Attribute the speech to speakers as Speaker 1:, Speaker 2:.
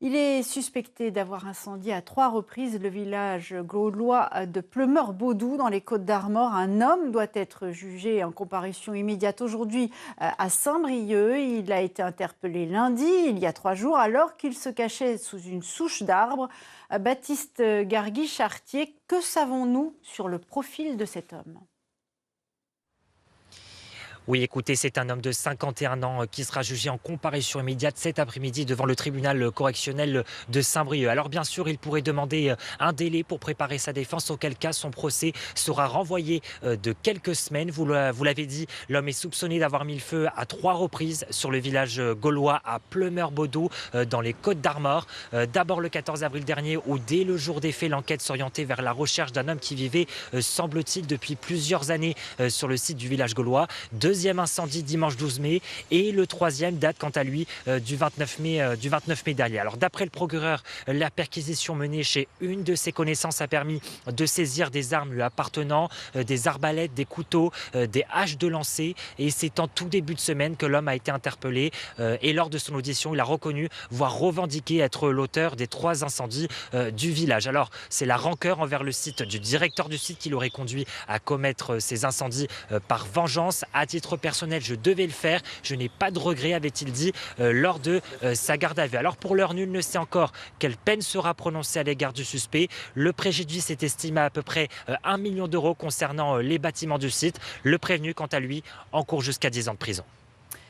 Speaker 1: Il est suspecté d'avoir incendié à 3 reprises le village gaulois de Pleumeur-Baudou dans les Côtes-d'Armor. Un homme doit être jugé en comparution immédiate aujourd'hui à Saint-Brieuc. Il a été interpellé lundi, il y a 3 jours, alors qu'il se cachait sous une souche d'arbre. Baptiste Gargui-Chartier, que savons-nous sur le profil de cet homme ?
Speaker 2: Oui, écoutez, c'est un homme de 51 ans qui sera jugé en comparution immédiate cet après-midi devant le tribunal correctionnel de Saint-Brieuc. Alors bien sûr, il pourrait demander un délai pour préparer sa défense, auquel cas son procès sera renvoyé de quelques semaines. Vous l'avez dit, l'homme est soupçonné d'avoir mis le feu à 3 reprises sur le village gaulois à Pleumeur-Baudou dans les Côtes-d'Armor. D'abord le 14 avril dernier, où dès le jour des faits, l'enquête s'orientait vers la recherche d'un homme qui vivait, semble-t-il, depuis plusieurs années sur le site du village gaulois. Deuxième incendie dimanche 12 mai et le troisième date quant à lui du 29 mai dernier. Alors d'après le procureur, la perquisition menée chez une de ses connaissances a permis de saisir des armes lui appartenant, des arbalètes, des couteaux, des haches de lancer, et c'est en tout début de semaine que l'homme a été interpellé et lors de son audition, il a reconnu, voire revendiqué être l'auteur des 3 incendies du village. Alors c'est la rancœur envers le site du directeur du site qui l'aurait conduit à commettre ces incendies par vengeance. À titre personnel, je devais le faire, je n'ai pas de regret, avait-il dit lors de sa garde à vue. Alors pour l'heure, nul ne sait encore quelle peine sera prononcée à l'égard du suspect. Le préjudice est estimé à peu près 1 million d'euros concernant les bâtiments du site. Le prévenu, quant à lui, encourt jusqu'à 10 ans de prison.